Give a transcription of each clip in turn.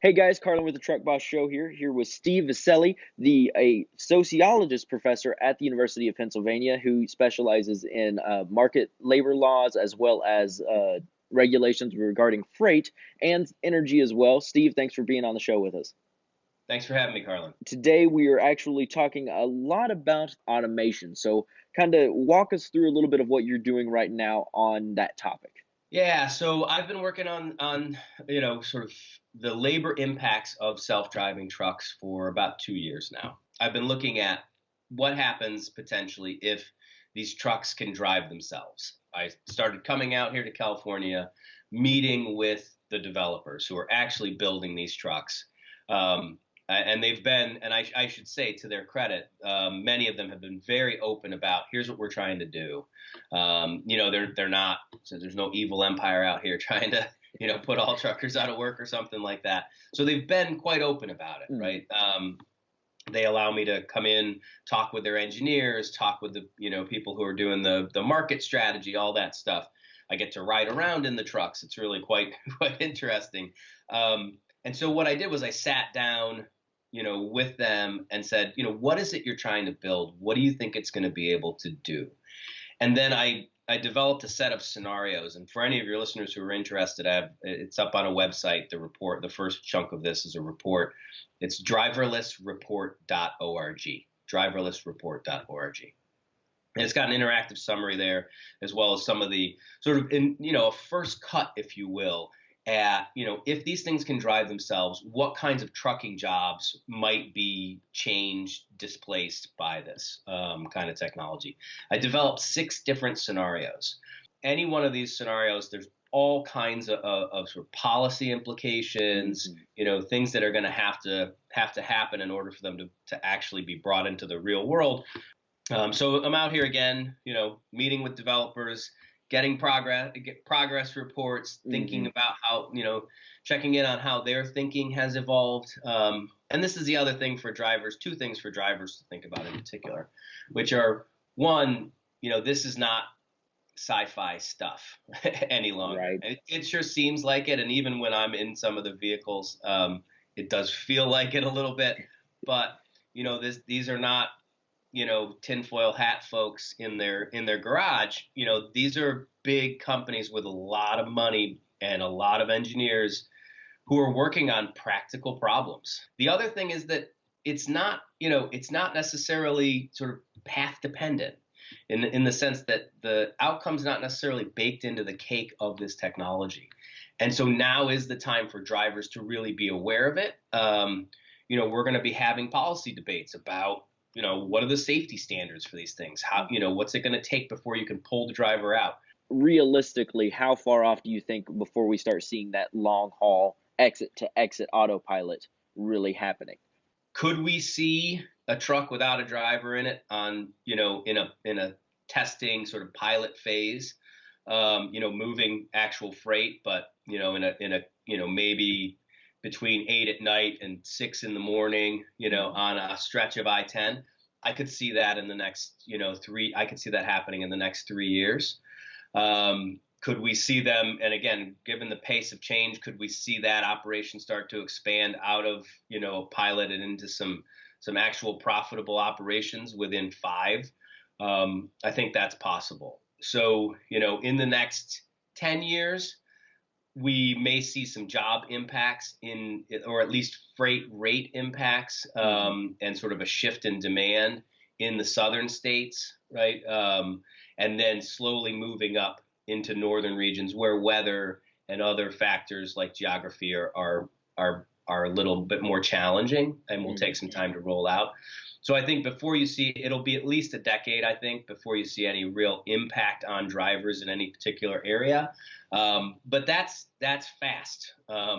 Hey guys, Carlin with the Truck Boss Show here with Steve Viscelli, a sociologist professor at the University of Pennsylvania who specializes in market labor laws as well as regulations regarding freight and energy as well. Steve, thanks for being on the show with us. Thanks for having me, Carlin. Today we are actually talking a lot about automation. So kind of walk us through a little bit of what you're doing right now on that topic. Yeah, so I've been working on sort of the labor impacts of self-driving trucks for about 2 years now. I've been looking at what happens potentially if these trucks can drive themselves. I started coming out here to California, meeting with the developers who are actually building these trucks. And they've been, and I should say to their credit, many of them have been very open about here's what we're trying to do. They're not, so there's no evil empire out here trying to put all truckers out of work or something like that. So they've been quite open about it, Mm. right? They allow me to come in, talk with their engineers, talk with the people who are doing the market strategy, all that stuff. I get to ride around in the trucks. It's really quite quite interesting. And so what I did was I sat down, with them and said, what is it you're trying to build? What do you think it's going to be able to do? And then I developed a set of scenarios. And for any of your listeners who are interested, it's up on a website. The report, the first chunk of this is a report. It's driverlessreport.org. Driverlessreport.org. And it's got an interactive summary there, as well as some of the sort of a first cut, if you will, at, if these things can drive themselves, what kinds of trucking jobs might be changed, displaced by this kind of technology. I developed 6 different scenarios. Any one of these scenarios, there's all kinds of sort of policy implications, things that are going to have to happen in order for them to actually be brought into the real world. So I'm out here again, meeting with developers, getting progress reports, thinking about how, checking in on how their thinking has evolved. And this is the other thing for drivers, 2 things for drivers to think about in particular, which are, one, this is not sci-fi stuff any longer. Right. It sure seems like it. And even when I'm in some of the vehicles, it does feel like it a little bit. But, these are not tinfoil hat folks in their garage. These are big companies with a lot of money and a lot of engineers who are working on practical problems. The other thing is that it's not necessarily sort of path dependent in the sense that the outcome's not necessarily baked into the cake of this technology. And so now is the time for drivers to really be aware of it. We're going to be having policy debates about what are the safety standards for these things? How, what's it going to take before you can pull the driver out? Realistically, how far off do you think before we start seeing that long haul exit to exit autopilot really happening? Could we see a truck without a driver in it on, in a testing sort of pilot phase, moving actual freight, but, in a maybe between 8 at night and 6 in the morning, on a stretch of I-10. I could see that in the next, I could see that happening in the next 3 years. Could we see them, and again, given the pace of change, could we see that operation start to expand out of, a pilot and into some actual profitable operations within 5? I think that's possible. So, in the next 10 years, we may see some job impacts or at least freight rate impacts, and sort of a shift in demand in the southern states, right? And then slowly moving up into northern regions where weather and other factors like geography are a little bit more challenging and will take some time to roll out. So I think before you see, it'll be at least a decade, I think, before you see any real impact on drivers in any particular area. But that's fast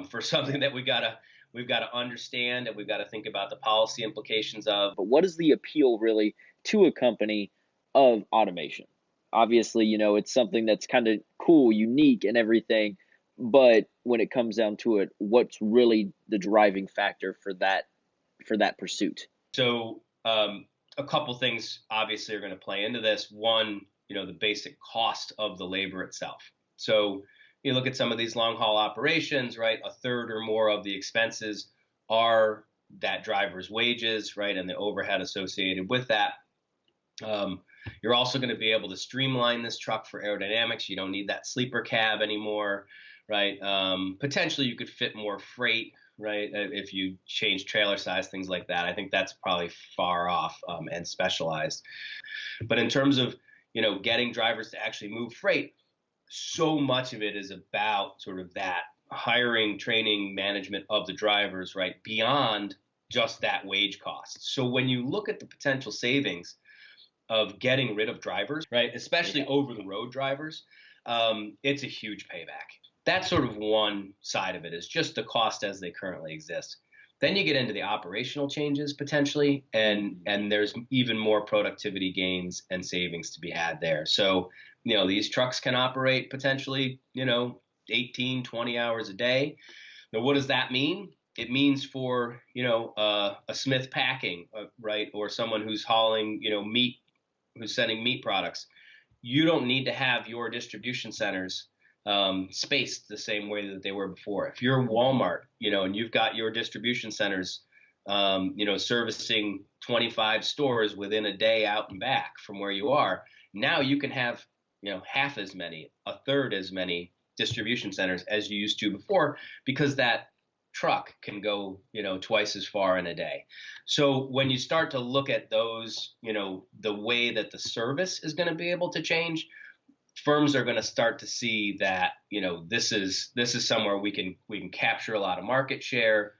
for something that we've got to understand, and we've got to think about the policy implications of. But what is the appeal really to a company of automation? Obviously, it's something that's kind of cool, unique, and everything. But when it comes down to it, what's really the driving factor for that pursuit? So a couple things obviously are going to play into this. One, the basic cost of the labor itself. So, you look at some of these long haul operations, right? A third or more of the expenses are that driver's wages, right? And the overhead associated with that. Um, you're also going to be able to streamline this truck for aerodynamics. You don't need that sleeper cab anymore, right? Potentially, you could fit more freight, right? If you change trailer size, things like that. I think that's probably far off and specialized. But in terms of getting drivers to actually move freight, so much of it is about sort of that hiring, training, management of the drivers, right? Beyond just that wage cost. So when you look at the potential savings of getting rid of drivers, right, especially over the road drivers, it's a huge payback. That's sort of one side of it, is just the cost as they currently exist. Then you get into the operational changes potentially, and there's even more productivity gains and savings to be had there. So, these trucks can operate potentially, 18, 20 hours a day. Now, what does that mean? It means for, a Smith packing, right, or someone who's hauling, meat, who's sending meat products, you don't need to have your distribution centers spaced the same way that they were before. If you're Walmart, and you've got your distribution centers, servicing 25 stores within a day out and back from where you are, now you can have, half as many, a third as many distribution centers as you used to before, because that truck can go, twice as far in a day. So when you start to look at those, the way that the service is going to be able to change, firms are going to start to see that, this is somewhere we can capture a lot of market share,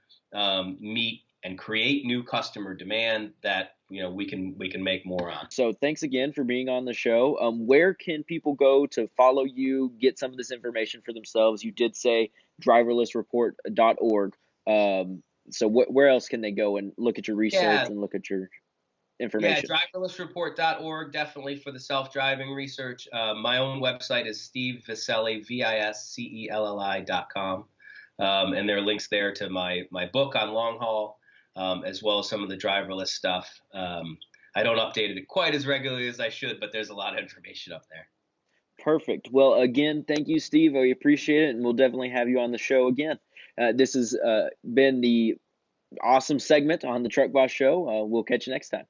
meet and create new customer demand that we can make more on. So thanks again for being on the show. Where can people go to follow you, get some of this information for themselves? You did say driverlessreport.org. So where else can they go and look at your research Yeah, and look at your yeah, information? driverlessreport.org, definitely for the self-driving research. My own website is Steve Viscelli, Viscelli.com. And there are links there to my book on long haul, as well as some of the driverless stuff. I don't update it quite as regularly as I should, but there's a lot of information up there. Perfect. Well, again, thank you, Steve. I appreciate it, and we'll definitely have you on the show again. This has been the awesome segment on the Truck Boss Show. We'll catch you next time.